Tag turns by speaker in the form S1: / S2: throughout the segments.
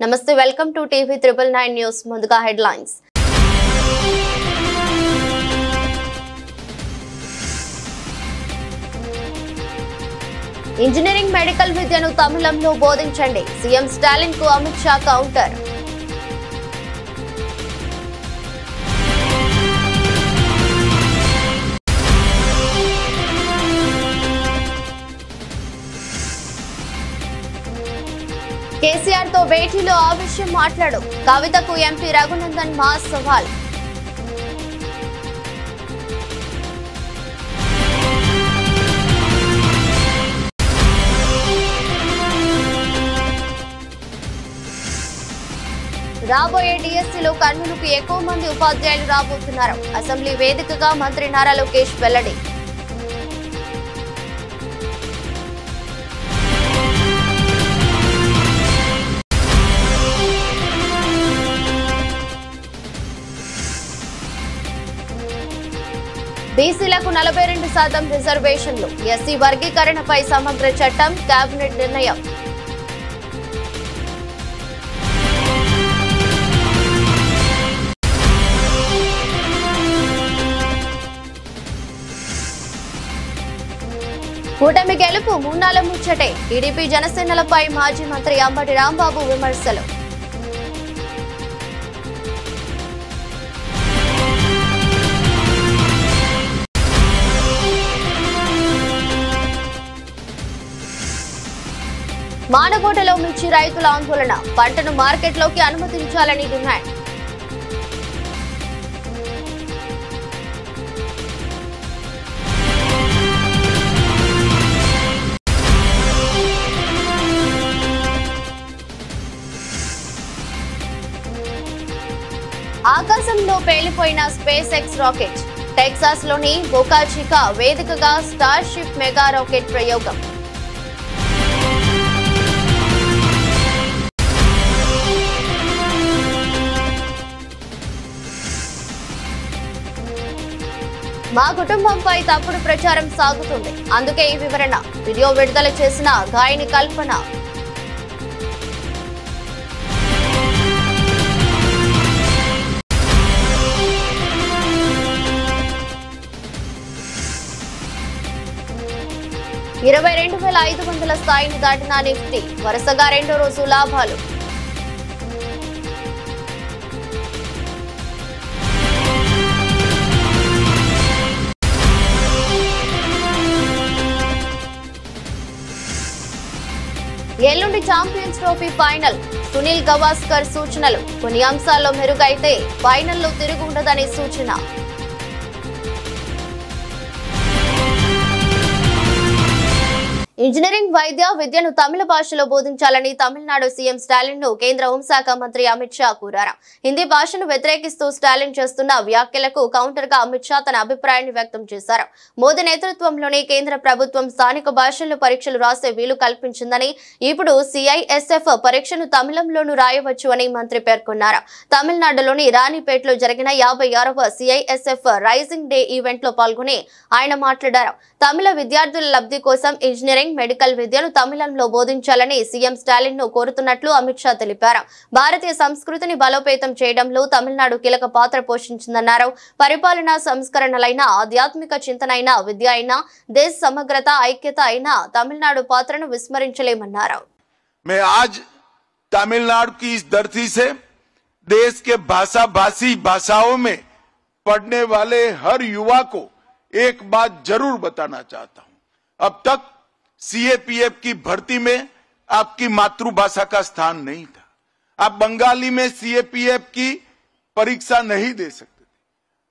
S1: నమస్తే welcome to TV 999 news ముందుగా headlines engineering medical విద్యను తమిళంలో బోధించండి సీఎం స్టాలిన్ కు అమిత్ షా కౌంటర్ కేసీఆర్ తో భేటీలో ఆ విషయం మాట్లాడు కవితకు ఎంపీ రఘునందన్ మాస్ సవాల్ రాబోయే డిఎస్సీలో కర్నూలుకు ఎక్కువ మంది ఉపాధ్యాయులు రాబోతున్నారు అసెంబ్లీ వేదికగా మంత్రి నారా లోకేష్ వెల్లడి బీసీలకు 42% రిజర్వేషన్లు ఎస్సీ వర్గీకరణపై సమగ్ర చట్టం కేబినెట్ నిర్ణయం కూటమి గెలుపు మూనాల ముచ్చటే టీడీపీ జనసేనలపై మాజీ మంత్రి అంబటి రాంబాబు విమర్శలు మానకోటలో మిర్చి రైతుల ఆందోళన పంటను మార్కెట్లోకి అనుమతించాలని డిమాండ్ ఆకాశంలో పేలిపోయిన స్పేస్ ఎక్స్ రాకెట్ టెక్సాస్ లోని బోకా చికా వేదికగా స్టార్ షిప్ మెగా రాకెట్ ప్రయోగం మా కుటుంబంపై తప్పుడు ప్రచారం సాగుతుంది అందుకే ఈ వివరణ వీడియో విడుదల చేసిన గాయని కల్పన $22,500 స్థాయిని దాటిన నిఫ్టీ వరుసగా రెండో రోజు లాభాలు ఎల్లుండి champions trophy final Sunil Gavaskar సూచనలు కొన్ని అంశాల్లో మెరుగైతే ఫైనల్లో తిరుగు ఉండదనే సూచన ఇంజనీరింగ్ వైద్య విద్యను తమిళ భాషలో బోధించాలని తమిళనాడు సీఎం స్టాలిన్ ను కేంద్ర హోంశాఖ మంత్రి అమిత్ షా కోరారు హిందీ భాషను వ్యతిరేకిస్తూ స్టాలిన్ చేస్తున్న వ్యాఖ్యలకు కౌంటర్ గా అమిత్ షా తన అభిప్రాయాన్ని వ్యక్తం చేశారు మోదీ నేతృత్వంలోని కేంద్ర ప్రభుత్వం స్థానిక భాషల్లో పరీక్షలు రాసే వీలు కల్పించిందని ఇప్పుడు సిఐఎస్ఎఫ్ పరీక్షను తమిళంలోనూ రాయవచ్చు అని మంత్రి పేర్కొన్నారు తమిళనాడులోని రాణిపేటలో జరిగిన 56వ సిఐఎస్ఎఫ్ రైజింగ్ డే ఈవెంట్ లో పాల్గొని ఆయన మాట్లాడారు తమిళ విద్యార్థుల లబ్ధి కోసం ఇంజనీరింగ్ మెడికల్ విద్యను తమిళంలో బోధించాలని సీఎం స్టాలిన్ ను కోరుతున్నట్లు అమిత్ షా తెలిపారు భారతీయ సంస్కృతిని బలోపేతం చేయడంలో తమిళనాడు కీలక పాత్ర పోషించిందన్నారు పరిపాలనా సంస్కరణలైన ఆధ్యాత్మిక చింతనైన విద్య అయినా దేశ సమగ్రత ఐక్యత అయినా తమిళనాడు పాత్రను విస్మరించలేమన్నారు
S2: मैं आज तमिलनाडु की इस धरती से देश के भाषा भाषी भाषाओं में पढ़ने वाले हर युवा को एक बात जरूर बताना चाहता हूं अब तक सीएपीएफ की भर्ती में आपकी मातृभाषा का स्थान नहीं था आप बंगाली में सीएपीएफ की परीक्षा नहीं दे सकते थे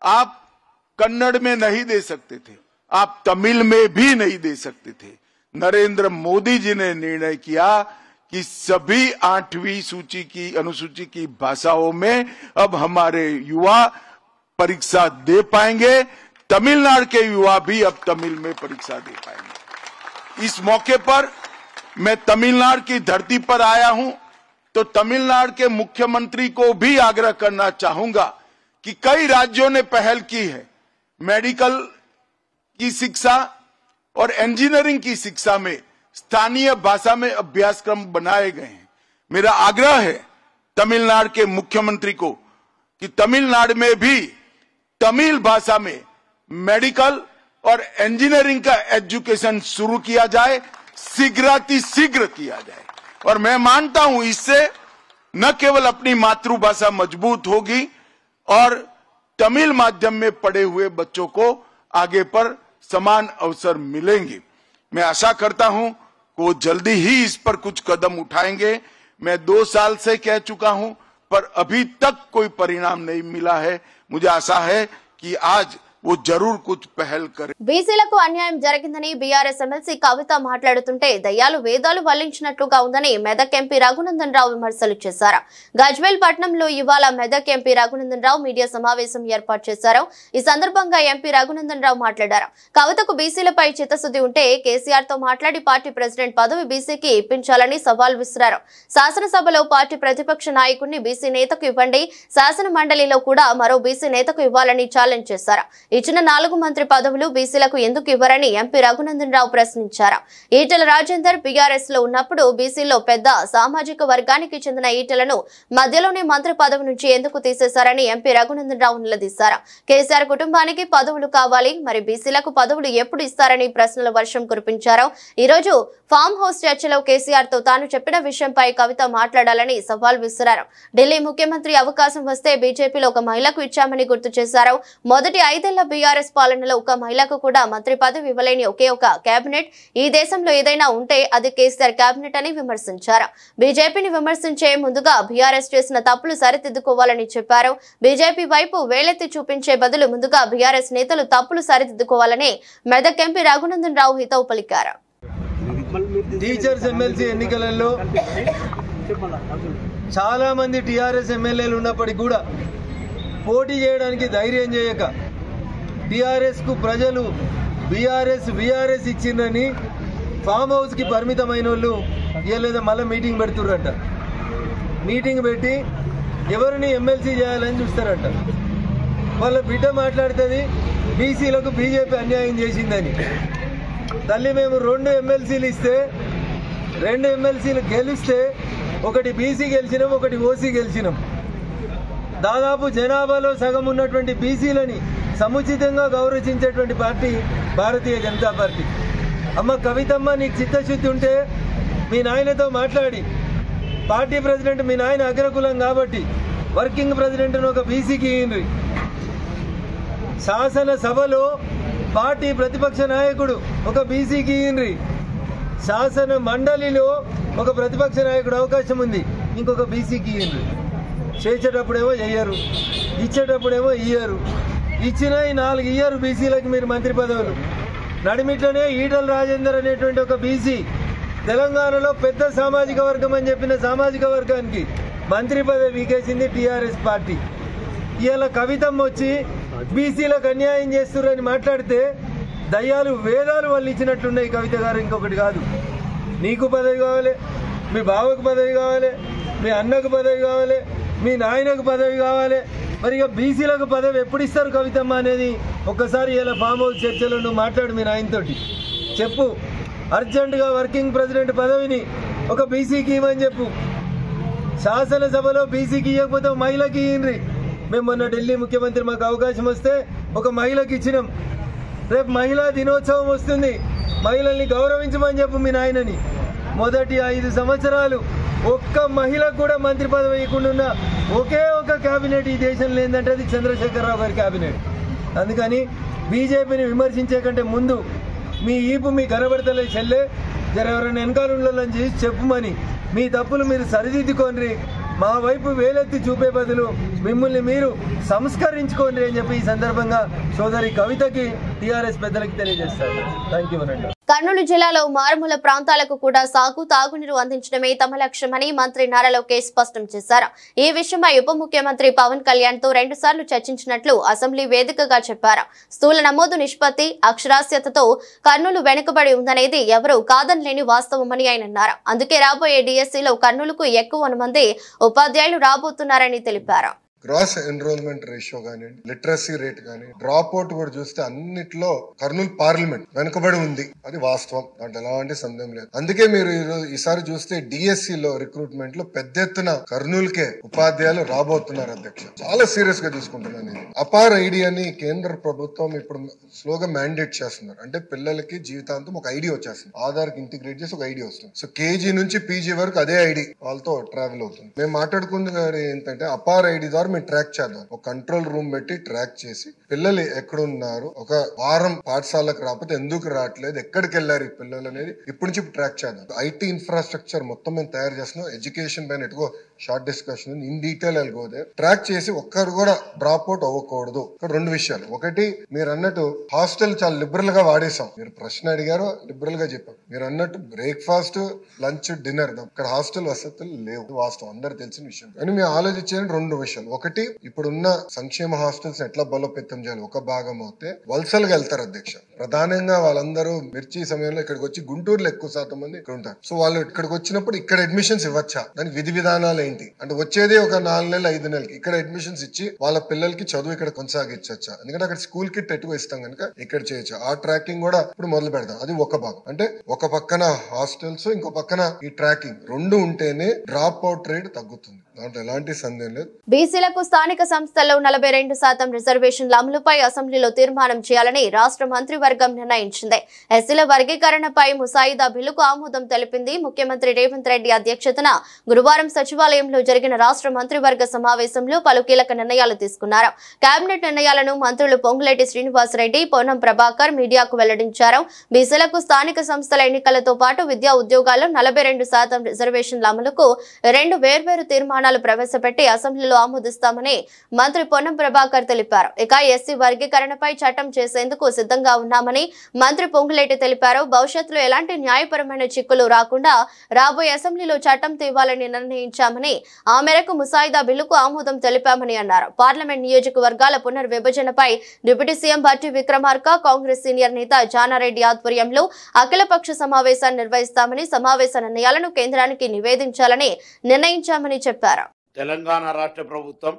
S2: आप कन्नड़ में नहीं दे सकते थे आप तमिल में भी नहीं दे सकते थे नरेंद्र मोदी जी ने निर्णय किया कि सभी 8वीं सूची की अनुसूची की भाषाओं में अब हमारे युवा परीक्षा दे पाएंगे तमिलनाडु के युवा भी अब तमिल में परीक्षा दे पाएंगे इस मौके पर मैं तमिलनाडु की धरती पर आया हूं तो तमिलनाडु के मुख्यमंत्री को भी आग्रह करना चाहूंगा कि कई राज्यों ने पहल की है मेडिकल की शिक्षा और इंजीनियरिंग की शिक्षा में स्थानीय भाषा में अभ्यासक्रम बनाए गए हैं। मेरा आग्रह है तमिलनाडु के मुख्यमंत्री को कि तमिलनाडु में भी तमिल भाषा में मेडिकल और इंजीनियरिंग का एजुकेशन शुरू किया जाए, शीघ्र किया जाए। और मैं मानता हूं इससे न केवल अपनी मातृभाषा मजबूत होगी और तमिल माध्यम में पढ़े हुए बच्चों को आगे पर समान अवसर मिलेंगे। मैं आशा करता हूं कि वो जल्दी ही इस पर कुछ कदम उठाएंगे। मैं 2 साल से कह चुका हूं, पर अभी तक कोई परिणाम नहीं मिला है। मुझे आशा है कि आज वो जरूर कुछ पहल करे।
S1: బీసీలకు అన్యాయం జరిగిందని బీఆర్ఎస్ ఎమ్మెల్సీ కవిత మాట్లాడుతుంటే దయ్యాలు వేదాలు వల్లించినట్లుగా ఉందని మెదక్ ఎంపీ రఘునందన్ రావు విమర్శలు చేశారు. గజ్వేల్ పట్టణంలో ఇవాళ మెదక్ ఎంపీ రఘునందన్ రావు మీడియా సమావేశం ఏర్పాటు చేశారు. ఈ సందర్భంగా ఎంపీ రఘునందన్ రావు మాట్లాడారు. కవితకు బీసీలపై చిత్తశుద్ధి ఉంటే కేసీఆర్ తో మాట్లాడి పార్టీ ప్రెసిడెంట్ పదవి బీసీకి ఇప్పించాలని సవాల్ విసిరారు. శాసనసభలో పార్టీ ప్రతిపక్ష నాయకుడిని బీసీ నేతకు ఇవ్వండి, శాసన మండలిలో కూడా మరో బీసీ నేతకు ఇవ్వాలని ఛాలెంజ్ చేశారు. ఇచ్చిన 4 మంత్రి పదవులు బీసీలకు ఎందుకు ఇవ్వరని ఎంపీ రఘునందన్ రావు ప్రశ్నించారు. ఈటెల రాజేందర్ బీఆర్ఎస్ లో ఉన్నప్పుడు బీసీలో పెద్ద సామాజిక వర్గానికి చెందిన ఈటెలను మధ్యలోనే మంత్రి పదవి నుంచి ఎందుకు తీసేశారని ఎంపీ రఘునందన్ రావు నిలదీశారు. కేసీఆర్ కుటుంబానికి పదవులు కావాలి, మరి బీసీలకు పదవులు ఎప్పుడు ఇస్తారని ప్రశ్నల వర్షం కురిపించారు. ఈ రోజు ఫామ్ హౌస్ చర్చలో కేసీఆర్ తో తాను చెప్పిన విషయంపై కవిత మాట్లాడాలని సవాల్ విసిరారు. ఢిల్లీ ముఖ్యమంత్రి అవకాశం వస్తే బీజేపీలో ఒక మహిళకు ఇచ్చామని గుర్తు చేశారు. మొదటి 5 ఏళ్ల బీఆర్ఎస్ పాలనలో ఒక మహిళకు కూడా మంత్రి పదవి ఇవ్వలేని ఒకే ఒక కేబినెట్ ఈ దేశంలో ఏదైనా ఉంటే అది కేసీఆర్ కేబినెట్ అని విమర్శించారు. బీజేపీని విమర్శించే ముందుగా బీఆర్ఎస్ చేసిన తప్పులు సరిదిద్దుకోవాలని చెప్పారు. బీజేపీ వైపు వేలెత్తి చూపించే బదులు ముందుగా బీఆర్ఎస్ నేతలు తప్పులు సరిదిద్దుకోవాలని మెదక్ ఎంపీ రఘునందన్ రావు హితవు పలికారు.
S3: టీచర్స్ ఎమ్మెల్సీ ఎన్నికలలో చాలా మంది టీఆర్ఎస్ ఎమ్మెల్యేలు ఉన్నప్పటికీ కూడా పోటీ చేయడానికి ధైర్యం చేయక టీఆర్ఎస్ కు ప్రజలు బీఆర్ఎస్ ఇచ్చిందని ఫామ్ హౌస్ కి పరిమితమైన వాళ్ళు ఇవ్వలేదా మళ్ళీ మీటింగ్ పెడుతుర్రంట. మీటింగ్ పెట్టి ఎవరిని ఎమ్మెల్సీ చేయాలని చూస్తారంట. వాళ్ళ బిడ్డ మాట్లాడుతుంది బీసీలకు బీజేపీ అన్యాయం చేసిందని. తల్లి మేము 2 ఎమ్మెల్సీలు ఇస్తే 2 ఎమ్మెల్సీలు గెలిస్తే ఒకటి బీసీ గెలిచినాం, ఒకటి ఓసీ గెలిచినాం. దాదాపు జనాభాలో సగం ఉన్నటువంటి బీసీలని సముచితంగా గౌరవించేటువంటి పార్టీ భారతీయ జనతా పార్టీ. అమ్మ కవితమ్మ, నీకు చిత్తశుద్ధి ఉంటే మీ నాయనతో మాట్లాడి పార్టీ ప్రెసిడెంట్ మీ నాయన అగ్రకులం కాబట్టి వర్కింగ్ ప్రెసిడెంట్ ఒక బీసీకి ఇయ్యండి. శాసనసభలో పార్టీ ప్రతిపక్ష నాయకుడు ఒక బీసీకి ఇయ్యండి. శాసన మండలిలో ఒక ప్రతిపక్ష నాయకుడు అవకాశం ఉంది, ఇంకొక బీసీకి ఇయ్యండి. చేసేటప్పుడేమో చెయ్యరు, ఇచ్చేటప్పుడేమో ఇయ్యరు. ఇచ్చిన 4 ఇయ్యరు బీసీలకు మీరు మంత్రి పదవులు. నడిమిట్లోనే ఈటల రాజేందర్ అనేటువంటి ఒక బీసీ తెలంగాణలో పెద్ద సామాజిక వర్గం అని చెప్పిన సామాజిక వర్గానికి మంత్రి పదవి వీకేసింది టీఆర్ఎస్ పార్టీ. ఇవాళ కవితమ్మ వచ్చి బీసీలకు అన్యాయం చేస్తున్నారని మాట్లాడితే దయ్యాలు వేదాలు వాళ్ళు ఇచ్చినట్లున్నాయి. కవిత గారు ఇంకొకటి కాదు, నీకు పదవి కావాలి, మీ బావకు పదవి కావాలి, మీ అన్నకు పదవి కావాలి, మీ నాయనకు పదవి కావాలి. మరి ఇక బీసీలకు పదవి ఎప్పుడు ఇస్తారు కవితమ్మ అనేది ఒక్కసారి ఇలా ఫామ్ హౌస్ చర్చలో నువ్వు మాట్లాడు. మీ నాయనతోటి చెప్పు, అర్జెంటుగా వర్కింగ్ ప్రెసిడెంట్ పదవిని ఒక బీసీకి ఇవ్వమని చెప్పు. శాసనసభలో బీసీకి ఇవ్వకపోతే మహిళకి ఇయ్యండి. మేము మొన్న ఢిల్లీ ముఖ్యమంత్రి మాకు అవకాశం వస్తే ఒక మహిళకి ఇచ్చినాం. రేపు మహిళా దినోత్సవం వస్తుంది, మహిళల్ని గౌరవించమని చెప్పు మీ నాయనని. మొదటి 5 సంవత్సరాలు ఒక్క మహిళకు కూడా మంత్రి పదవి ఇవ్వకుండా ఒకే ఒక కేబినెట్ ఈ దేశంలో ఏంటంటే అది చంద్రశేఖరరావు గారి కేబినెట్. అందుకని బీజేపీని విమర్శించే కంటే ముందు మీ ఈపు మీ కనబడతలే చెల్లె జర ఎవరైనా వెనకాలని చేసి చెప్పుమని మీ తప్పులు మీరు సరిదిద్దుకోండి. మా వైపు వేలెత్తి చూపే బదులు మిమ్మల్ని మీరు సంస్కరించుకోండి అని చెప్పి ఈ సందర్భంగా సోదరి కవితకి టీఆర్ఎస్ పెద్దలకి తెలియజేస్తారు. Thank you.
S1: కర్నూలు జిల్లాలో మారుమూల ప్రాంతాలకు కూడా సాగు తాగునీరు అందించడమే తమ లక్ష్యమని మంత్రి నారా లోకేష్ స్పష్టం చేశారు. ఈ విషయమై ఉప ముఖ్యమంత్రి పవన్ కళ్యాణ్ తో 2 సార్లు చర్చించినట్లు అసెంబ్లీ వేదికగా చెప్పారు. స్థూల నమోదు నిష్పత్తి, అక్షరాస్యతతో కర్నూలు వెనుకబడి ఉందనేది ఎవరూ కాదనలేని వాస్తవమని ఆయన అన్నారు. అందుకే రాబోయే డిఎస్సీలో కర్నూలుకు ఎక్కువ మంది ఉపాధ్యాయులు రాబోతున్నారని తెలిపారు.
S4: గ్రాస్ ఎన్రోల్మెంట్ రేషియో కానీ, లిటరసీ రేట్ కానీ, డ్రాప్ అవుట్ కూడా చూస్తే అన్నిట్లో కర్నూలు పార్లమెంట్ వెనుకబడి ఉంది. అది వాస్తవం, దాంట్లో ఎలాంటి సందేహం లేదు. అందుకే మీరు ఈసారి చూస్తే డిఎస్సి లో రిక్రూట్మెంట్ లో పెద్ద ఎత్తున కర్నూలుకే ఉపాధ్యాయులు రాబోతున్నారు అధ్యక్ష. చాలా సీరియస్ గా తీసుకుంటున్నాను ఇది. అపార్ ఐడి అని కేంద్ర ప్రభుత్వం ఇప్పుడు స్లోగా మ్యాండేట్ చేస్తున్నారు. అంటే పిల్లలకి జీవితాంతం ఒక ఐడి వచ్చేస్తుంది, ఆధార్ కి ఇంటిగ్రేట్ చేసి ఒక ఐడి వస్తుంది. సో కేజీ నుంచి పీజీ వరకు అదే ఐడి వాళ్ళతో ట్రావెల్ అవుతుంది. మేము మాట్లాడుకుంది ఏంటంటే అపార్ ఐడి ద్వారా మేము ట్రాక్ చేద్దాం. ఒక కంట్రోల్ రూమ్ పెట్టి ట్రాక్ చేసి పిల్లలు ఎక్కడున్నారు, ఒక వారం పాఠశాలకు రాకపోతే ఎందుకు రావట్లేదు, ఎక్కడికి వెళ్ళారు ఈ పిల్లలు అనేది ఇప్పటి నుంచి ట్రాక్ చేద్దాం. ఐటీ ఇన్ఫ్రాస్ట్రక్చర్ మొత్తం మేము తయారు చేస్తున్నాం. ఎడ్యుకేషన్ పైన ఎటుకో షార్ట్ డిస్కషన్ ఇన్ డీటెయిల్ వెళ్ళిపోతే ట్రాక్ చేసి ఒక్కరు కూడా డ్రాప్ అవుట్ అవ్వకూడదు. ఇక్కడ రెండు విషయాలు. ఒకటి, మీరు అన్నట్టు హాస్టల్ చాలా లిబరల్ గా వాడేసాం. మీరు ప్రశ్న అడిగారు, లిబరల్ గా చెప్పాం. మీరు అన్నట్టు బ్రేక్ఫాస్ట్, లంచ్, డిన్నర్ ఇక్కడ హాస్టల్ వసతులు లేవు, వాస్తవం, అందరు తెలిసిన విషయం. కానీ మేము ఆలోచించే రెండు విషయాలు. ఒకటి, ఇప్పుడున్న సంక్షేమ హాస్టల్స్ ఎట్లా బలోపేతం చేయాలి ఒక భాగం అవుతే వలసలుగా వెళ్తారు అధ్యక్ష. ప్రధానంగా వాళ్ళందరూ మిర్చి సమయంలో ఇక్కడికి వచ్చి గుంటూరులో ఎక్కువ శాతం మంది ఇక్కడ ఉంటారు. సో వాళ్ళు ఇక్కడికి వచ్చినప్పుడు ఇక్కడ అడ్మిషన్స్ ఇవ్వచ్చా, దానికి విధి విధానాలు ఏంటి అంటే వచ్చేది ఒక 4 నెలలు 5 నెలలకి ఇక్కడ అడ్మిషన్స్ ఇచ్చి వాళ్ళ పిల్లలకి చదువు ఇక్కడ కొనసాగించచ్చా, ఎందుకంటే అక్కడ స్కూల్ కిట్ ఎటుకు ఇస్తాం కనుక ఇక్కడ చేయొచ్చు. ఆ ట్రాకింగ్ కూడా ఇప్పుడు మొదలు పెడతాం. అది ఒక భాగం. అంటే ఒక పక్కన హాస్టల్స్, ఇంకో పక్కన ఈ ట్రాకింగ్ రెండు ఉంటేనే డ్రాప్ అవుట్ రేట్ తగ్గుతుంది. దాంట్లో ఎలాంటి సందేహం లేదు.
S1: బీసీలకు స్థానిక సంస్థల్లో 42% రిజర్వేషన్ల అమలుపై అసెంబ్లీలో తీర్మానం చేయాలని రాష్ట్ర మంత్రివర్గం నిర్ణయించింది. ఎస్సీల వర్గీకరణపై ముసాయిదా బిల్లుకు ఆమోదం తెలిపింది. ముఖ్యమంత్రి రేవంత్ రెడ్డి అధ్యక్షతన గురువారం సచివాలయంలో జరిగిన రాష్ట్ర మంత్రివర్గ సమావేశంలో పలు కీలక నిర్ణయాలు తీసుకున్నారు. కేబినెట్ నిర్ణయాలను మంత్రులు పొంగులేటి శ్రీనివాసరెడ్డి, పొన్నం ప్రభాకర్ మీడియాకు వెల్లడించారు. బీసీలకు స్థానిక సంస్థల ఎన్నికలతో పాటు విద్యా ఉద్యోగాల్లో 42% రిజర్వేషన్ల అమలుకు 2 వేర్వేరు తీర్మానాలు ప్రవేశపెట్టి అసెంబ్లీలో ఆమోదిస్తామని మంత్రి పొన్నం ప్రభాకర్ తెలిపారు. ఇక ఎస్సీ వర్గీకరణపై చట్టం చేసేందుకు సిద్ధంగా ఉన్నామని మంత్రి పొంగులేటి తెలిపారు. భవిష్యత్తులో ఎలాంటి న్యాయపరమైన చిక్కులు రాకుండా రాబోయే అసెంబ్లీలో చట్టం తేవాలని నిర్ణయించామని, ఆ మేరకు ముసాయిదా బిల్లుకు ఆమోదం తెలిపామని అన్నారు. పార్లమెంట్ నియోజకవర్గాల పునర్విభజనపై deputy CM Bhatti Vikramarka, Congress senior నేత జానారెడ్డి ఆధ్వర్యంలో అఖిలపక్ష సమావేశాన్ని నిర్వహిస్తామని, సమావేశ నిర్ణయాలను కేంద్రానికి నివేదించాలని నిర్ణయించామని చెప్పారు.
S5: తెలంగాణ రాష్ట్ర ప్రభుత్వం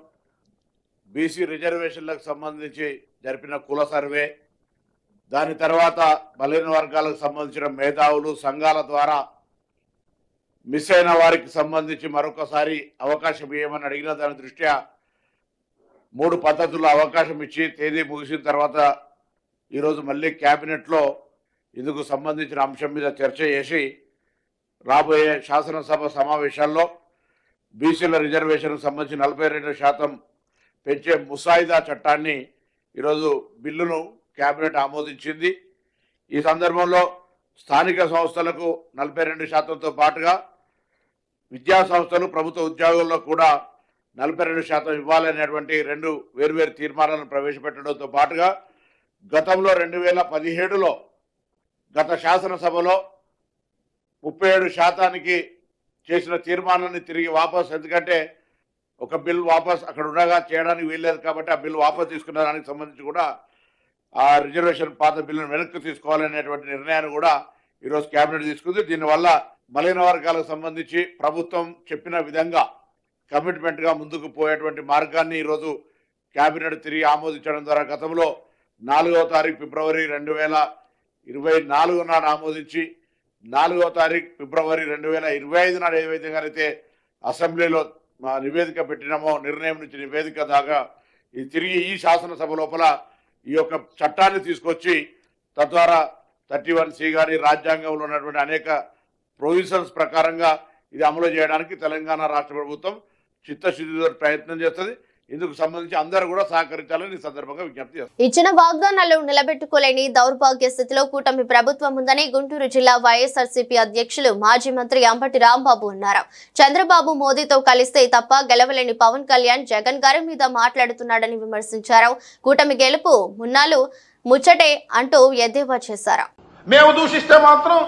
S5: బీసీ రిజర్వేషన్లకు సంబంధించి జరిపిన కుల సర్వే, దాని తర్వాత బలహీన వర్గాలకు సంబంధించిన మేధావులు సంఘాల ద్వారా మిస్ అయిన వారికి సంబంధించి మరొకసారి అవకాశం ఇవ్వమని అడిగిన దాని దృష్ట్యా 3 పద్ధతుల్లో అవకాశం ఇచ్చి తేదీ ముగిసిన తర్వాత ఈరోజు మళ్ళీ క్యాబినెట్లో ఇందుకు సంబంధించిన అంశం మీద చర్చ చేసి రాబోయే శాసనసభ సమావేశాల్లో బీసీల రిజర్వేషన్కు సంబంధించి 42% పెంచే ముసాయిదా చట్టాన్ని ఈరోజు బిల్లును కేబినెట్ ఆమోదించింది. ఈ సందర్భంలో స్థానిక సంస్థలకు 42%తో పాటుగా విద్యా సంస్థలు, ప్రభుత్వ ఉద్యోగుల్లో కూడా 42% ఇవ్వాలనేటువంటి 2 వేర్వేరు తీర్మానాలను ప్రవేశపెట్టడంతో పాటుగా గతంలో 2017లో గత శాసనసభలో 37% చేసిన తీర్మానాన్ని తిరిగి వాపస్, ఎందుకంటే ఒక బిల్ వాపస్ అక్కడ ఉండగా చేయడానికి వీల్లేదు కాబట్టి ఆ బిల్ వాపస్ తీసుకున్న దానికి సంబంధించి కూడా ఆ రిజర్వేషన్ పాత బిల్లును వెనక్కి తీసుకోవాలనేటువంటి నిర్ణయాన్ని కూడా ఈరోజు కేబినెట్ తీసుకుంది. దీనివల్ల బలహీన వర్గాలకు సంబంధించి ప్రభుత్వం చెప్పిన విధంగా కమిట్మెంట్గా ముందుకు పోయేటువంటి మార్గాన్ని ఈరోజు కేబినెట్ తిరిగి ఆమోదించడం ద్వారా గతంలో 4వ తారీఖు ఫిబ్రవరి 2024 నాడు ఆమోదించి 4వ తారీఖు ఫిబ్రవరి 2025 నాడు ఏ విధంగానైతే అసెంబ్లీలో నివేదిక పెట్టినామో, నిర్ణయం నుంచి నివేదిక దాకా ఇది తిరిగి ఈ శాసనసభ లోపల ఈ యొక్క చట్టాన్ని తీసుకొచ్చి తద్వారా 31C కానీ రాజ్యాంగంలో ఉన్నటువంటి అనేక ప్రొవిజన్స్ ప్రకారంగా ఇది అమలు చేయడానికి తెలంగాణ రాష్ట్ర ప్రభుత్వం చిత్తశుద్ధితో ప్రయత్నం చేస్తుంది. ఇందుకు సంబంధించి అందరూ కూడా సహకరించాలని ఈ సందర్భంగా విజ్ఞప్తి చేస్తారు.
S1: ఇచ్చిన వాగ్దానాలు నిలబెట్టుకోలేని దౌర్భాగ్య స్థితిలో కూటమి ప్రభుత్వం ఉందని గుంటూరు జిల్లా వైఎస్ఆర్సీపీ అధ్యక్షులు మాజీ మంత్రి అంబటి రాంబాబు అన్నారు. చంద్రబాబు మోదీతో కలిస్తే తప్ప గెలవలేని పవన్ కళ్యాణ్ జగన్ గారి మీద మాట్లాడుతున్నాడని విమర్శించారు. కూటమి గెలుపు మున్నాలు ముచ్చటే అంటూ ఎద్దేవా చేశారు.
S6: మేము దూషిస్తే మాత్రం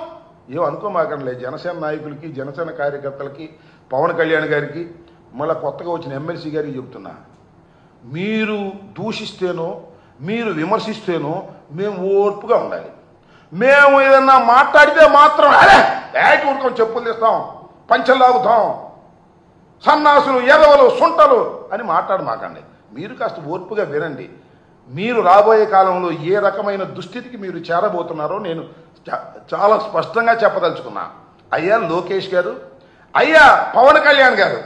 S6: ఏం అనుకోమాకండి. జనసేన నాయకులకి, జనసేన కార్యకర్తలకి, పవన్ కళ్యాణ్ గారికి, మళ్ళీ కొత్తగా వచ్చిన ఎమ్మెల్సీ గారికి చెప్తున్నా, మీరు దూషిస్తేనో మీరు విమర్శిస్తేనో మేము ఓర్పుగా ఉండాలి. మేము ఏదన్నా మాట్లాడితే మాత్రం అరే ఊరుకొని చెప్పులు తీస్తాం, పంచలు లాగుతాం, సన్నాసులు, ఎదవలు, సుంటలు అని మాట్లాడమాకండి. మీరు కాస్త ఓర్పుగా వినండి. మీరు రాబోయే కాలంలో ఏ రకమైన దుస్థితికి మీరు చేరబోతున్నారో నేను చాలా స్పష్టంగా చెప్పదలుచుకున్నా. అయ్యా లోకేష్ గారు, అయ్యా పవన్ కళ్యాణ్ గారు,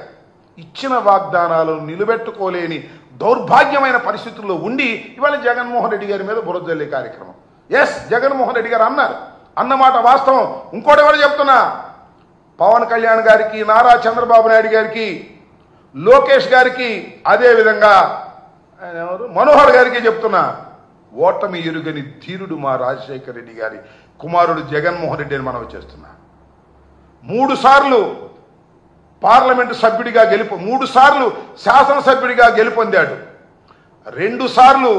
S6: ఇచ్చిన వాగ్దానాలను నిలబెట్టుకోలేని దౌర్భాగ్యమైన పరిస్థితుల్లో ఉండి ఇవాళ జగన్మోహన్ రెడ్డి గారి మీద బురద జల్లే కార్యక్రమం. ఎస్, జగన్మోహన్ రెడ్డి గారు అన్నారు, అన్నమాట వాస్తవం. ఇంకోటి ఎవరు చెప్తున్నా, పవన్ కళ్యాణ్ గారికి, నారా చంద్రబాబు నాయుడు గారికి, లోకేష్ గారికి, అదేవిధంగా ఎవరు మనోహర్ గారికి చెప్తున్నా, ఓటమి ఎరుగని ధీరుడు మా రాజశేఖర రెడ్డి గారి కుమారుడు జగన్మోహన్ రెడ్డి అని మనం చేస్తున్నా. 3 సార్లు పార్లమెంటు సభ్యుడిగా 3 సార్లు శాసనసభ్యుడిగా గెలుపొందాడు. 2 సార్లు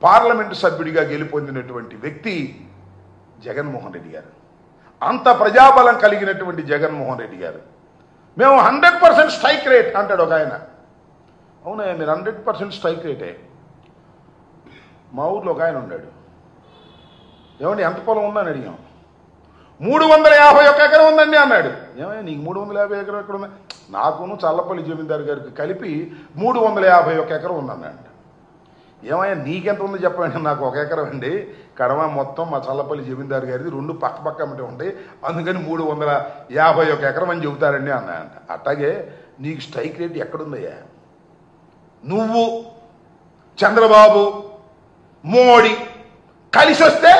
S6: పార్లమెంటు సభ్యుడిగా గెలుపొందినటువంటి వ్యక్తి జగన్మోహన్ రెడ్డి గారు. అంత ప్రజాబలం కలిగినటువంటి జగన్మోహన్ రెడ్డి గారు, మేము 100% స్ట్రైక్ రేట్ అంటాడు ఒక ఆయన. అవునా, మీరు 100% స్ట్రైక్ రేటే. మా ఊర్లో ఒక ఆయన ఉన్నాడు, ఏమండి ఎంత పొలం ఉందని అడిగాం. 351 ఎకరం ఉందండి అన్నాడు. ఏమయ్యా నీకు 350 ఎకరం ఎక్కడ ఉంది? నాకును చల్లపల్లి జమీందారు గారికి కలిపి 351 ఎకరం ఉందన్నాడు. ఏమయ్యా నీకెంత ఉంది చెప్పండి. నాకు 1 ఎకరం అండి, కడమ మొత్తం మా చల్లపల్లి జమీందారు గారిది 2 పక్క పక్క అమ్మటే ఉంటాయి, అందుకని 351 ఎకరం అని చెబుతారండి అన్నాడంట. అట్లాగే నీకు స్ట్రైక్ రేట్ ఎక్కడుందయ్యా? నువ్వు చంద్రబాబు మోడీ కలిసి వస్తే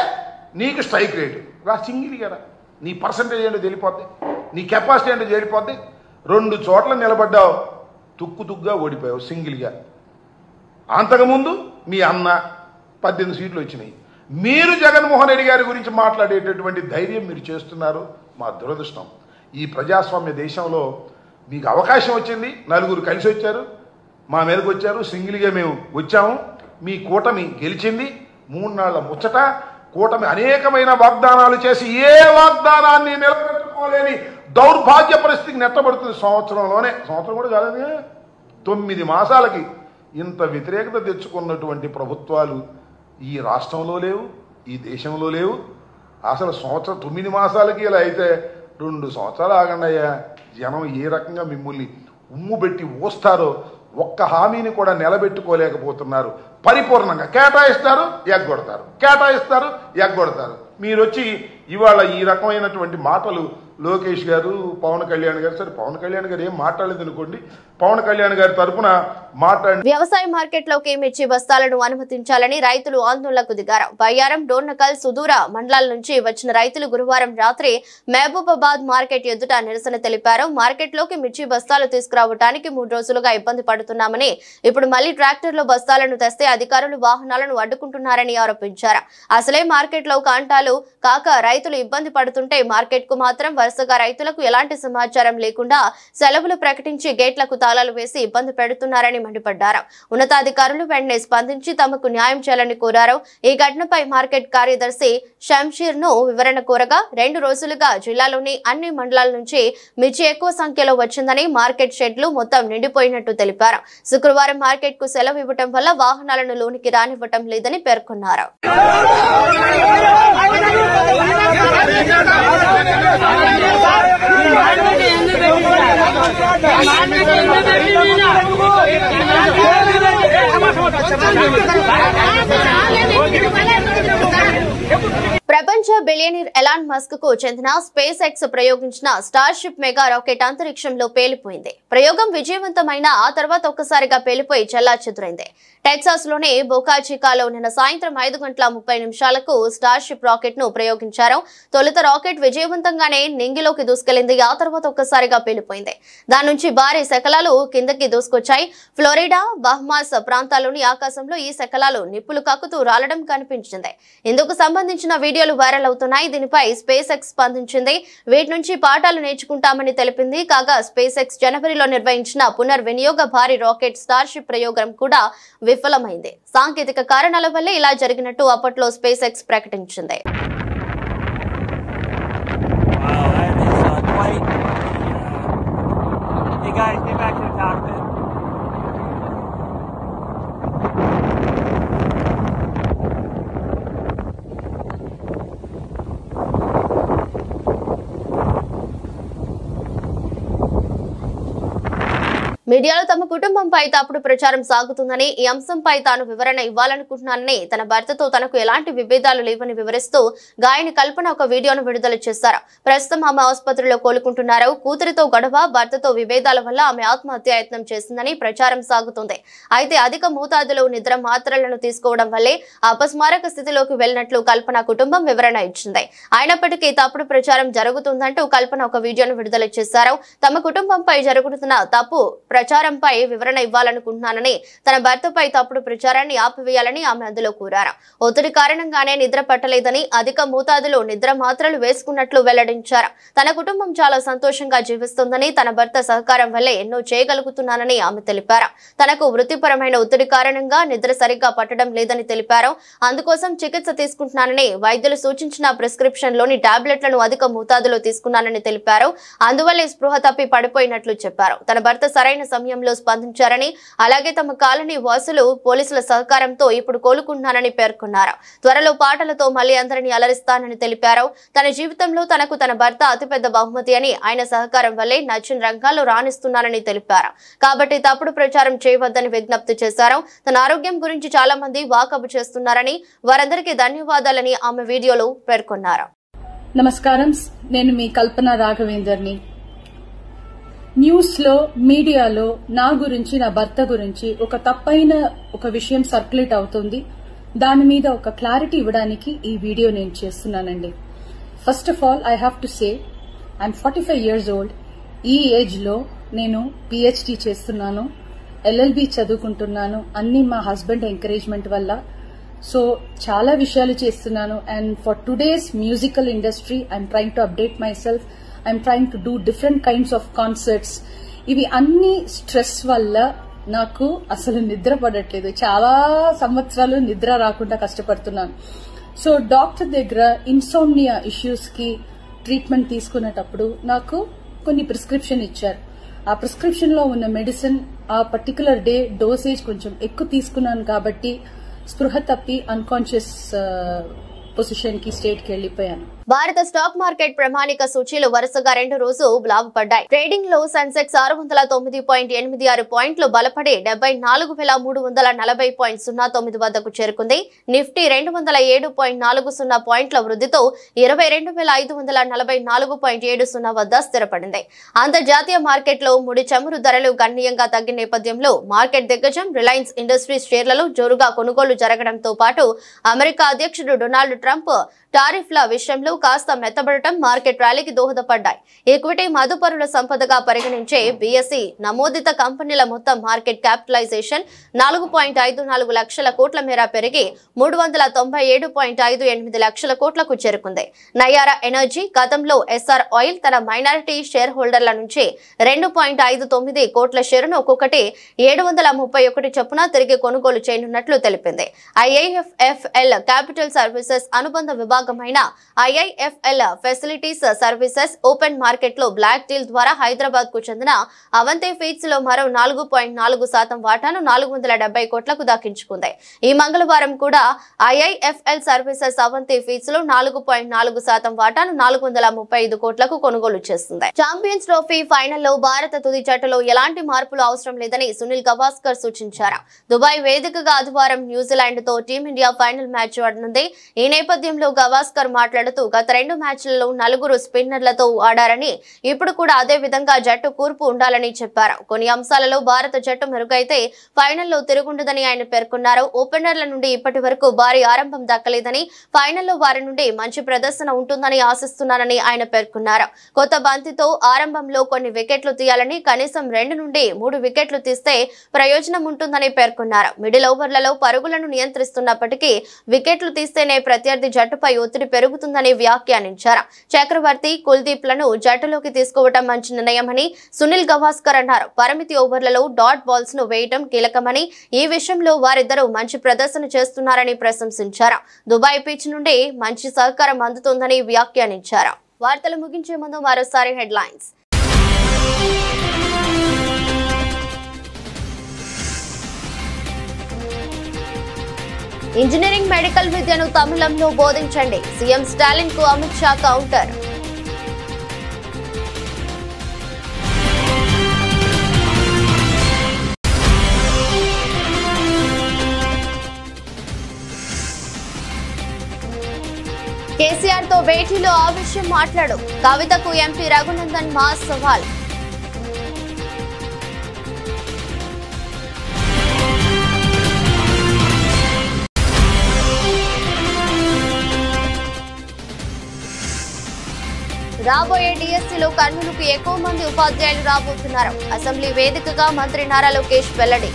S6: నీకు స్ట్రైక్ రేటు రా, సింగిల్ కదా. నీ పర్సంటేజ్ ఏంటో తెలిపోద్ది, నీ కెపాసిటీ ఏంటో తెలిపోద్ది. 2 చోట్ల నిలబడ్డావు, తుక్కుగా ఓడిపోయావు సింగిల్గా. అంతకుముందు మీ అన్న 18 సీట్లు వచ్చినాయి. మీరు జగన్మోహన్ రెడ్డి గారి గురించి మాట్లాడేటటువంటి ధైర్యం మీరు చేస్తున్నారు, మా దురదృష్టం. ఈ ప్రజాస్వామ్య దేశంలో మీకు అవకాశం వచ్చింది, 4 కలిసి వచ్చారు, మా మీదకి వచ్చారు, సింగిల్గా మేము వచ్చాము. మీ కూటమి గెలిచింది. 3 నాళ్ల ముచ్చట. కూటమి అనేకమైన వాగ్దానాలు చేసి ఏ వాగ్దానాన్ని నిలబెట్టుకోలేని దౌర్భాగ్య పరిస్థితికి నెట్టబడుతుంది. సంవత్సరం కూడా కాలేదు, 9 మాసాలకి ఇంత వ్యతిరేకత తెచ్చుకున్నటువంటి ప్రభుత్వాలు ఈ రాష్ట్రంలో లేవు, ఈ దేశంలో లేవు. అసలు 9 మాసాలకి ఇలా అయితే 2 సంవత్సరాలు ఆగండి అయ్యా. జనం ఏ రకంగా మిమ్మల్ని ఉమ్ము పెట్టి ఓస్తారో, ఒక్క హామీని కూడా నిలబెట్టుకోలేకపోతున్నారు. పరిపూర్ణంగా కేటాయిస్తారు, ఎగ్గొడతారు, కేటాయిస్తారు, ఎగ్గొడతారు. మీరు వచ్చి ఇవాళ ఈ రకమైనటువంటి మాటలు లోకేష్ గారు, పవన్ కళ్యాణ్ గారు, సరే పవన్ కళ్యాణ్ గారు ఏం మాట్లాడలేదు అనుకోండి, పవన్ కళ్యాణ్ గారి తరఫున మాట్లాడి
S1: వ్యవసాయ మార్కెట్లోకి మిర్చి బస్తాలను అనుమతించాలని రైతులు ఆందోళనకు దిగారు. బయ్యారం, డోర్నకల్, సుదూర మండలాల నుంచి వచ్చిన రైతులు గురువారం రాత్రి మహబూబాబాద్ మార్కెట్ ఎదుట నిరసన తెలిపారు. మార్కెట్లోకి మిర్చి బస్తాలు తీసుకురావడానికి 3 రోజులుగా ఇబ్బంది పడుతున్నామని, ఇప్పుడు మళ్లీ ట్రాక్టర్లో బస్తాలను తెస్తే అధికారులు వాహనాలను అడ్డుకుంటున్నారని ఆరోపించారు. అసలే మార్కెట్లో కాంటాలు కాక రైతులు ఇబ్బంది పడుతుంటే మార్కెట్ కు మాత్రం వరుసగా రైతులకు ఎలాంటి సమాచారం లేకుండా సెలవులు ప్రకటించి గేట్లకు తాళాలు వేసి ఇబ్బంది పెడుతున్నారని మండిపడ్డారు. ఉన్నతాధికారులు వెంటనే స్పందించి తమకు న్యాయం చేయాలని కోరారు. ఈ ఘటనపై మార్కెట్ కార్యదర్శి షంషీర్ ను వివరణ కోరగా 2 రోజులుగా జిల్లాలోని అన్ని మండలాల నుంచి మిర్చి ఎక్కువ సంఖ్యలో వచ్చిందని, మార్కెట్ షెడ్లు మొత్తం నిండిపోయినట్టు తెలిపారు. శుక్రవారం మార్కెట్ కు సెలవు ఇవ్వటం వల్ల వాహనాలను లోనికి రానివ్వటం లేదని పేర్కొన్నారు. ప్రపంచ బిలియనీర్ ఎలాన్ మస్క్ కు చెందిన స్పేస్ ఎక్స్ ప్రయోగించిన స్టార్షిప్ మెగా రాకెట్ అంతరిక్షంలో పేలిపోయింది. ప్రయోగం విజయవంతమైన ఆ తర్వాత ఒక్కసారిగా పేలిపోయి చెల్లాచెదురైంది. టెక్సాస్ లోని బొకాచికాలో నిన్న సాయంత్రం 5:30 స్టార్షిప్ రాకెట్ ను ప్రయోగించారు. తొలుత రాకెట్ విజయవంతంగానే నింగిలోకి దూసుకెళ్లింది. ఆ తర్వాత ఒక్కసారిగా పేలిపోయింది. దాని నుంచి భారీ శకలాలు కిందకి దూసుకొచ్చాయి. ఫ్లోరిడా, బహమాస్ ప్రాంతాల్లోని ఆకాశంలో ఈ శకలాలు నిప్పులు కక్కుతూ రాలడం కనిపించింది. ఇందుకు సంబంధించిన వీడియోలు వైరల్ అవుతున్నాయి. దీనిపై స్పేస్ ఎక్స్ స్పందించింది. వీటి నుంచి పాఠాలు నేర్చుకుంటామని తెలిపింది. కాగా స్పేస్ ఎక్స్ జనవరిలో నిర్వహించిన పునర్వినియోగ భారీ రాకెట్ స్టార్షిప్ ప్రయోగం కూడా విఫలమైంది. సాంకేతిక కారణాల వల్లే ఇలా జరిగినట్టు అప్పట్లో స్పేస్ ఎక్స్ ప్రకటించింది. మీడియాలో తమ కుటుంబంపై తప్పుడు ప్రచారం సాగుతుందని, ఈ అంశంపై తాను వివరణ ఇవ్వాలనుకుంటున్నానని, తన భర్తతో తనకు ఎలాంటి విభేదాలు లేవని వివరిస్తూ గాయని కల్పన ఒక వీడియోను విడుదల చేశారు. ప్రస్తుతం ఆమె ఆసుపత్రిలో కోలుకుంటున్నారు. కూతురితో గొడవ, భర్తతో విభేదాల వల్ల ఆమె ఆత్మహత్యాయత్నం చేసిందని ప్రచారం సాగుతుంది. అయితే అధిక మోతాదులో నిద్ర మాత్రలను తీసుకోవడం వల్లే అపస్మారక స్థితిలోకి వెళ్లినట్లు కల్పన కుటుంబం వివరణ ఇచ్చింది. అయినప్పటికీ తప్పుడు ప్రచారం జరుగుతుందంటూ కల్పన ఒక వీడియోను విడుదల చేశారు. తమ కుటుంబంపై జరుగుతున్న తప్పు ప్రచారంపై వివరణ ఇవ్వాలనుకుంటున్నానని, తన భర్తపై తప్పుడు ప్రచారాన్ని ఆపివేయాలని ఆమె అందులో కోరారు. ఒత్తిడి కారణంగానే నిద్ర పట్టలేదని, అధిక మోతాదులో నిద్ర మాత్రలు వేసుకున్నట్లు వెల్లడించారు. తన కుటుంబం చాలా సంతోషంగా జీవిస్తుందని, తన భర్త సహకారం వల్లే ఎన్నో చేయగలుగుతున్నానని ఆమె తెలిపారు. తనకు వృత్తిపరమైన ఒత్తిడి కారణంగా నిద్ర సరిగ్గా పట్టడం లేదని తెలిపారు. అందుకోసం చికిత్స తీసుకుంటున్నానని, వైద్యులు సూచించిన ప్రిస్క్రిప్షన్ లోని టాబ్లెట్లను అధిక మోతాదులో తీసుకున్నానని తెలిపారు. అందువల్లే స్పృహ తప్పి పడిపోయినట్లు చెప్పారు. తన భర్త సరైన సమయంలో స్పందించారని, అలాగే తమ కాలనీ వాసులు పోలీసుల సహకారంతో ఇప్పుడు కోలుకుంటున్నానని పేర్కొన్నారు. త్వరలో పాటలతో మళ్లీ అందరినీ అలరిస్తానని తెలిపారు. తన జీవితంలో తనకు తన భర్త అతిపెద్ద బహుమతి అని, ఆయన సహకారం వల్లే నచ్చిన రంగాల్లో రాణిస్తున్నానని తెలిపారు. కాబట్టి తప్పుడు ప్రచారం చేయవద్దని విజ్ఞప్తి చేశారు. తన ఆరోగ్యం గురించి చాలా మంది వాకబు చేస్తున్నారని, వారందరికీ ధన్యవాదాలని ఆమె వీడియోలో పేర్కొన్నారు.
S7: నమస్కారం, నేను మీ కల్పన రాఘవేందర్ని. న్యూస్ లో, మీడియాలో నా గురించి, నా భర్త గురించి ఒక తప్పైన ఒక విషయం సర్క్యులేట్ అవుతుంది. దాని మీద ఒక క్లారిటీ ఇవ్వడానికి ఈ వీడియో నేను చేస్తున్నానండి. First of all I have to say I'm 45 years old. ఈ ఏజ్ లో నేను PhD చేస్తున్నాను, LLB చదువుకుంటున్నాను. అన్ని మా హస్బెండ్ ఎంకరేజ్మెంట్ వల్ల. సో చాలా విషయాలు చేస్తున్నాను. And for today's musical industry I'm trying to update my self. I'm trying to do different kinds of concerts. ఇవి అన్ని స్ట్రెస్ వల్ల నాకు అసలు నిద్ర పడట్లేదు. చాలా సంవత్సరాలు నిద్ర రాకుండా కష్టపడుతున్నాను. సో డాక్టర్ దగ్గర ఇన్సోమ్నియా ఇష్యూస్ కి ట్రీట్మెంట్ తీసుకునేటప్పుడు నాకు కొన్ని ప్రిస్క్రిప్షన్ ఇచ్చారు. ఆ ప్రిస్క్రిప్షన్ లో ఉన్న మెడిసిన్ ఆ పర్టికులర్ డే డోసేజ్ కొంచెం ఎక్కువ తీసుకున్నాను కాబట్టి స్పృహ తప్పి అన్కాన్షియస్ పొజిషన్ కి స్టేట్ కి వెళ్లిపోయాను.
S1: భారత స్టాక్ మార్కెట్ ప్రామాణిక సూచీలు వరుసగా 2 రోజులు లాభపడ్డాయి. ట్రేడింగ్ లో సెన్సెక్స్ 609.86 పాయింట్లు బలపడి 74,340.09 వద్దకు చేరుకుంది. నిఫ్టీ 207.40 పాయింట్ల వృద్ధితో 22,544.70 వద్ద స్థిరపడింది. అంతర్జాతీయ మార్కెట్లో ముడి చమురు ధరలు గణనీయంగా తగ్గిన నేపథ్యంలో మార్కెట్ దిగ్గజం రిలయన్స్ ఇండస్ట్రీస్ షేర్లలో జోరుగా కొనుగోలు జరగడంతో పాటు అమెరికా అధ్యక్షుడు డొనాల్డ్ ట్రంప్ టారిఫ్ల విషయంలో కాస్త మెత్తబడటం మార్కెట్ ర్యాలీకి దోహదపడ్డాయి. ఈక్విటీ మదుపరుల సంపదగా పరిగణించే BSE నమోదిత కంపెనీల మొత్తం మార్కెట్ క్యాపిటలైజేషన్ 4.54 లక్షల కోట్ల మేర పెరిగి 397.58 లక్షల కోట్లకు చేరుకుంది. నయారా ఎనర్జీ గతంలో SR ఆయిల్ తన మైనారిటీ షేర్ హోల్డర్ల నుంచి 2.59 కోట్ల షేరును ఒక్కొక్కటి 731 చొప్పున తిరిగి కొనుగోలు చేయనున్నట్లు తెలిపింది. IIFL క్యాపిటల్ సర్వీసెస్ అనుబంధ విభాగమైన IIFL facilities services open market లో బ్లాక్ డీల్ ద్వారా హైదరాబాద్ కు చెందిన అవంతి ఫీడ్స్ లో మరో 4.4% వాటాను 470 కోట్లకు దక్కించుకుంది. ఈ మంగళవారం కూడా IIFL సర్వీసెస్ అవంతి ఫీడ్స్ లో 4.4% వాటాను 435 కోట్లకు కొనుగోలు చేస్తుంది. ఛాంపియన్స్ ట్రోఫీ ఫైనల్లో భారత తుది జట్టులో ఎలాంటి మార్పులు అవసరం లేదని సునీల్ గవాస్కర్ సూచించారు. దుబాయ్ వేదికగా ఆదివారం న్యూజిలాండ్ తో టీమిండియా ఫైనల్ మ్యాచ్ ఆడనుంది. ఈ నేపథ్యంలో గవాస్కర్ మాట్లాడుతూ గత 2 మ్యాచ్లలో 4 స్పిన్నర్లతో ఆడారని, ఇప్పుడు కూడా అదే విధంగా జట్టు కూర్పు ఉండాలని చెప్పారు. కొన్ని అంశాలలో భారత జట్టు మెరుగైతే ఫైనల్లో తిరుగుండదని ఆయన పేర్కొన్నారు. ఓపెనర్ల నుండి ఇప్పటి వరకు భారీ ఆరంభం దక్కలేదని, ఫైనల్లో వారి నుండి మంచి ప్రదర్శన ఉంటుందని ఆశిస్తున్నానని ఆయన పేర్కొన్నారు. కొత్త బంతితో ఆరంభంలో కొన్ని వికెట్లు తీయాలని, కనీసం 2 నుండి 3 వికెట్లు తీస్తే ప్రయోజనం ఉంటుందని పేర్కొన్నారు. మిడిల్ ఓవర్లలో పరుగులను నియంత్రిస్తున్నప్పటికీ వికెట్లు తీస్తేనే ప్రత్యర్థి జట్టుపై ఒత్తిడి పెరుగుతుందని వ్యాఖ్యానించారు. చక్రవర్తి, కుల్దీప్ లను జట్టులోకి తీసుకోవడం మంచి నిర్ణయమని సునీల్ గవాస్కర్ అన్నారు. పరిమితి ఓవర్లలో డాట్ బాల్స్ ను వేయడం కీలకమని, ఈ విషయంలో వారిద్దరూ మంచి ప్రదర్శన చేస్తున్నారని ప్రశంసించారు. దుబాయ్ పిచ్ నుండి మంచి సహకారం అందుతోందని వ్యాఖ్యానించారు. వార్తలు ముగించే ముందు మరోసారి హెడ్లైన్స్. ఇంజనీరింగ్ మెడికల్ విద్యను తమిళంలో బోధించండి, సీఎం స్టాలిన్ కు అమిత్ షా కౌంటర్. కేసీఆర్ తో భేటీలో ఆ విషయం మాట్లాడు కవితకు ఎంపీ రఘునందన్ మాస్ సవాల్. రాబోయే డిఎస్సీలో కర్నూలుకు ఎక్కువ మంది ఉపాధ్యాయులు రాబోతున్నారు. అసెంబ్లీ వేదికగా మంత్రి నారా లోకేష్ వెల్లడి.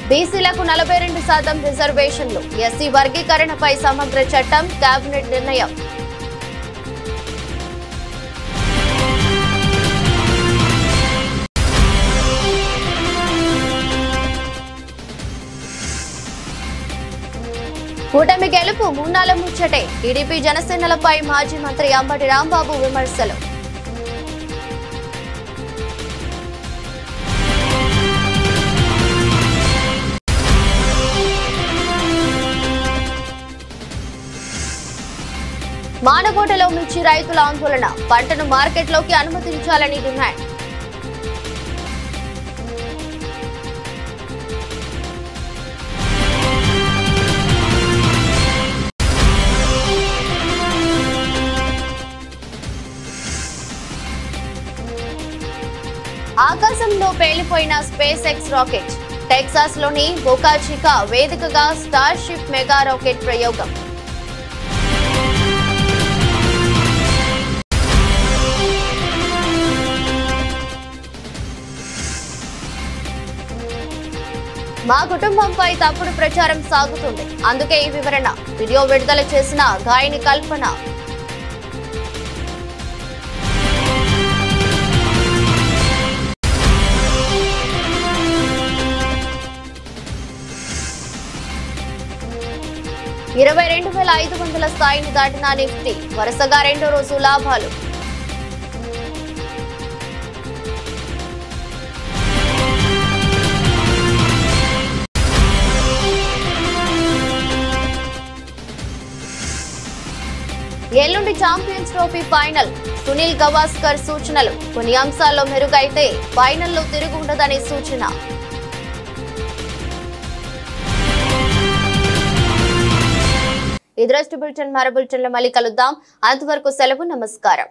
S1: బీసీలకు 42% రిజర్వేషన్లు, ఎస్సీ వర్గీకరణపై సమగ్ర చట్టం కేబినెట్ నిర్ణయం. కూటమి గెలుపు మూన్నాల ముచ్చటే, టీడీపీ జనసేనలపై మాజీ మంత్రి అంబటి రాంబాబు విమర్శలు. మానకోటలో మిర్చి రైతుల ఆందోళన, పంటను మార్కెట్లోకి అనుమతించాలని డిమాండ్. ఆకాశంలో పేలిపోయిన స్పేస్ ఎక్స్ రాకెట్, టెక్సాస్ లోని బోకా చికా వేదికగా స్టార్ షిప్ మెగా రాకెట్ ప్రయోగం. మా కుటుంబంపై తప్పుడు ప్రచారం సాగుతుంది, అందుకే ఈ వివరణ. వీడియో విడుదల చేసిన గాయని కల్పన. $22,500 స్థాయిని దాటిన నిఫ్టీ, వరుసగా రెండో రోజు లాభాలు. ఎల్లుండి champions trophy final, Sunil Gavaskar సూచనలు. కొన్ని అంశాల్లో మెరుగైతే ఫైనల్లో తిరుగు ఉండదని సూచన. ఈ దృష్టి బులెటిన్ మరో బులెటిన్లో మళ్ళీ కలుద్దాం. అంతవరకు సెలవు, నమస్కారం.